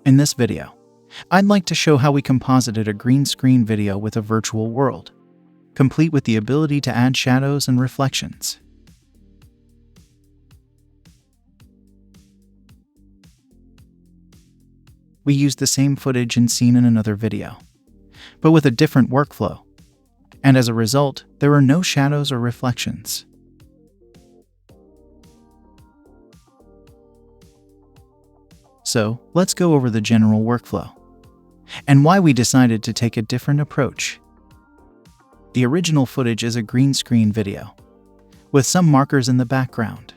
In this video, I'd like to show how we composited a green screen video with a virtual world, complete with the ability to add shadows and reflections. We used the same footage and scene in another video, but with a different workflow, and as a result, there are no shadows or reflections. So, let's go over the general workflow, and why we decided to take a different approach. The original footage is a green screen video, with some markers in the background.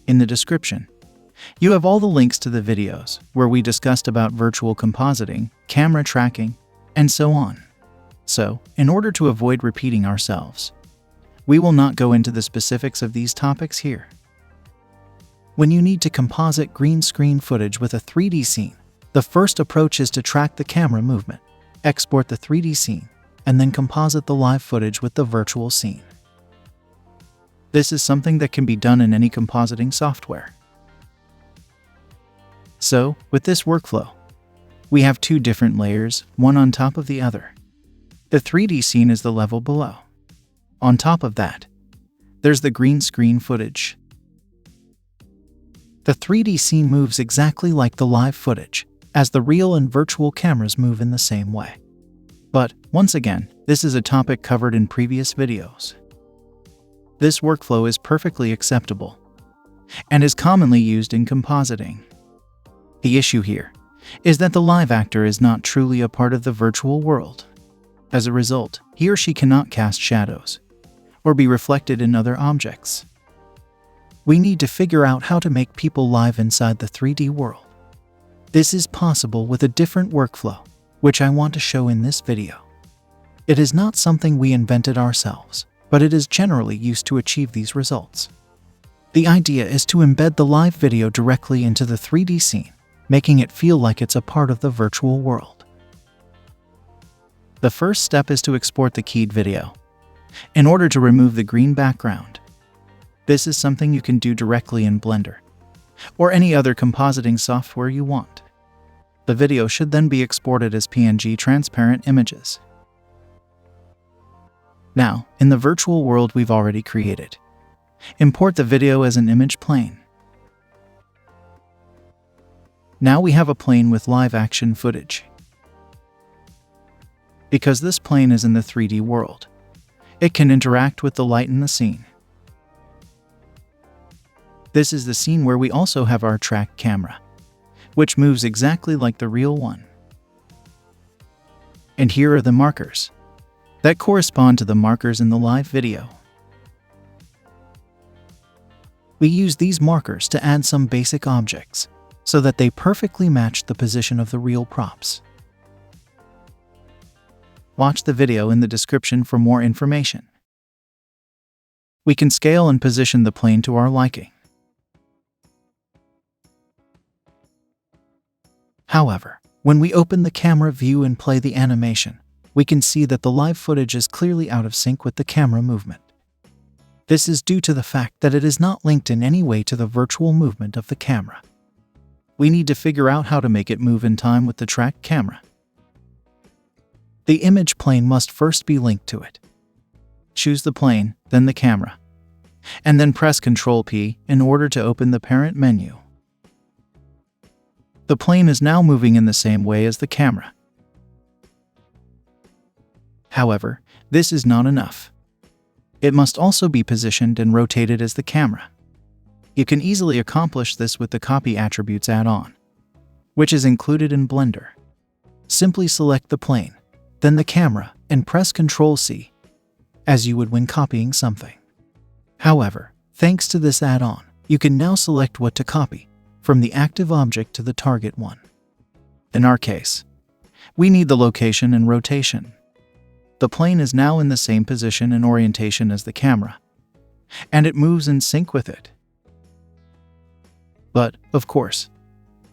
In the description, you have all the links to the videos where we discussed about virtual compositing, camera tracking, and so on. So, in order to avoid repeating ourselves, we will not go into the specifics of these topics here. When you need to composite green screen footage with a 3D scene, the first approach is to track the camera movement, export the 3D scene, and then composite the live footage with the virtual scene. This is something that can be done in any compositing software. So, with this workflow, we have two different layers, one on top of the other. The 3D scene is the level below. On top of that, there's the green screen footage. The 3D scene moves exactly like the live footage, as the real and virtual cameras move in the same way. But, once again, this is a topic covered in previous videos. This workflow is perfectly acceptable, and is commonly used in compositing. The issue here is that the live actor is not truly a part of the virtual world. As a result, he or she cannot cast shadows, or be reflected in other objects. We need to figure out how to make people live inside the 3D world. This is possible with a different workflow, which I want to show in this video. It is not something we invented ourselves, but it is generally used to achieve these results. The idea is to embed the live video directly into the 3D scene, making it feel like it's a part of the virtual world. The first step is to export the keyed video, in order to remove the green background. This is something you can do directly in Blender, or any other compositing software you want. The video should then be exported as PNG transparent images. Now, in the virtual world we've already created, import the video as an image plane. Now we have a plane with live action footage. Because this plane is in the 3D world, it can interact with the light in the scene. This is the scene where we also have our track camera, which moves exactly like the real one. And here are the markers that correspond to the markers in the live video. We use these markers to add some basic objects so that they perfectly match the position of the real props. Watch the video in the description for more information. We can scale and position the plane to our liking. However, when we open the camera view and play the animation, we can see that the live footage is clearly out of sync with the camera movement. This is due to the fact that it is not linked in any way to the virtual movement of the camera. We need to figure out how to make it move in time with the track camera. The image plane must first be linked to it. Choose the plane, then the camera, and then press Ctrl+P in order to open the parent menu. The plane is now moving in the same way as the camera. However, this is not enough. It must also be positioned and rotated as the camera. You can easily accomplish this with the Copy Attributes add-on, which is included in Blender. Simply select the plane, then the camera, and press Ctrl+C, as you would when copying something. However, thanks to this add-on, you can now select what to copy, from the active object to the target one. In our case, we need the location and rotation. The plane is now in the same position and orientation as the camera, and it moves in sync with it. But, of course,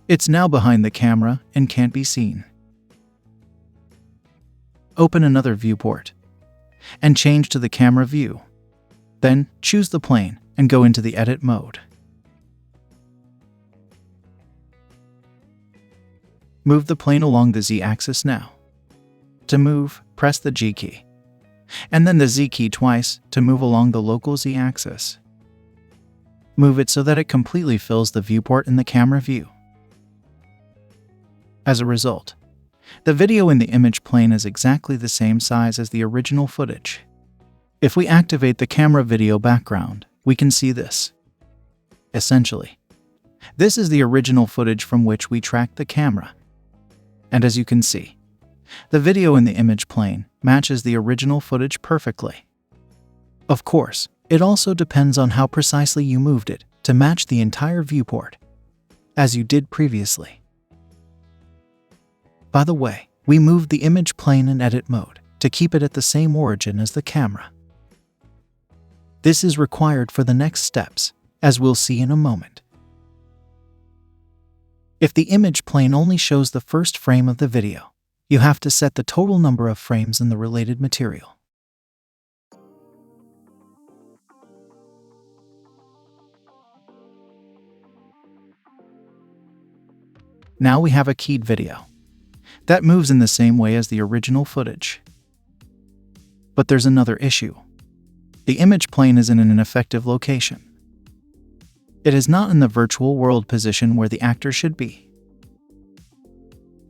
it's now behind the camera and can't be seen. Open another viewport, and change to the camera view. Then, choose the plane and go into the edit mode. Move the plane along the Z-axis now. To move, press the G key, and then the Z key twice to move along the local Z-axis. Move it so that it completely fills the viewport in the camera view. As a result, the video in the image plane is exactly the same size as the original footage. If we activate the camera video background, we can see this. Essentially, this is the original footage from which we tracked the camera. And as you can see, the video in the image plane matches the original footage perfectly. Of course, it also depends on how precisely you moved it to match the entire viewport, as you did previously. By the way, we moved the image plane in edit mode to keep it at the same origin as the camera. This is required for the next steps, as we'll see in a moment. If the image plane only shows the first frame of the video, you have to set the total number of frames in the related material. Now we have a keyed video that moves in the same way as the original footage. But there's another issue. The image plane is in an ineffective location. It is not in the virtual world position where the actor should be.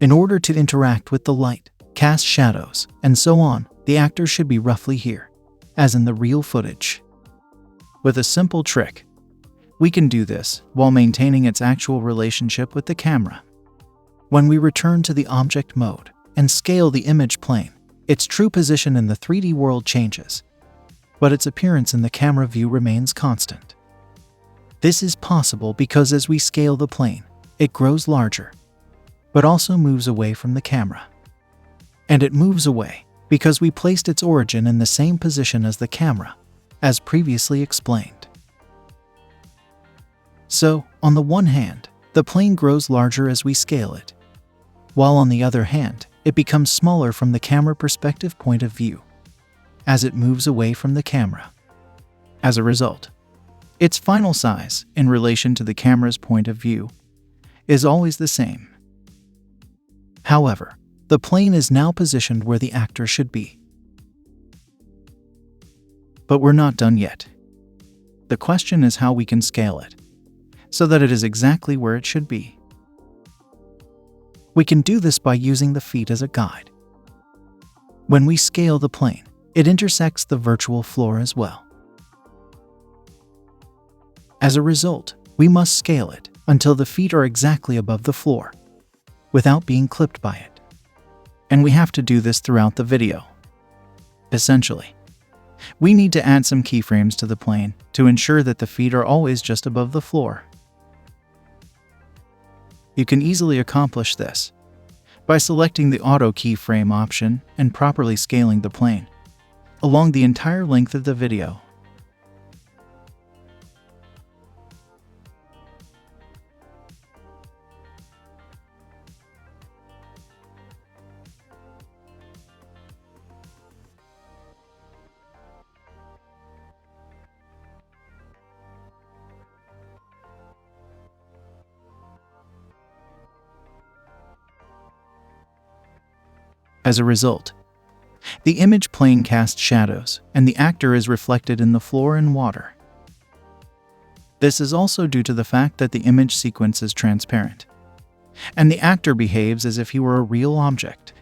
In order to interact with the light, cast shadows, and so on, the actor should be roughly here, as in the real footage. With a simple trick, we can do this while maintaining its actual relationship with the camera. When we return to the object mode and scale the image plane, its true position in the 3D world changes, but its appearance in the camera view remains constant. This is possible because as we scale the plane, it grows larger, but also moves away from the camera. And it moves away because we placed its origin in the same position as the camera, as previously explained. So, on the one hand, the plane grows larger as we scale it, while on the other hand, it becomes smaller from the camera perspective point of view, as it moves away from the camera. As a result, its final size, in relation to the camera's point of view, is always the same. However, the plane is now positioned where the actor should be. But we're not done yet. The question is how we can scale it, so that it is exactly where it should be. We can do this by using the feet as a guide. When we scale the plane, it intersects the virtual floor as well. As a result, we must scale it until the feet are exactly above the floor, without being clipped by it. And we have to do this throughout the video. Essentially, we need to add some keyframes to the plane to ensure that the feet are always just above the floor. You can easily accomplish this by selecting the auto keyframe option and properly scaling the plane along the entire length of the video. As a result, the image plane casts shadows, and the actor is reflected in the floor and water. This is also due to the fact that the image sequence is transparent, and the actor behaves as if he were a real object.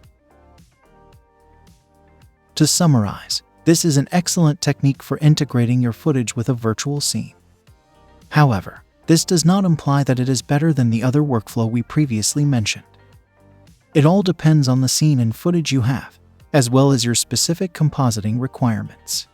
To summarize, this is an excellent technique for integrating your footage with a virtual scene. However, this does not imply that it is better than the other workflow we previously mentioned. It all depends on the scene and footage you have, as well as your specific compositing requirements.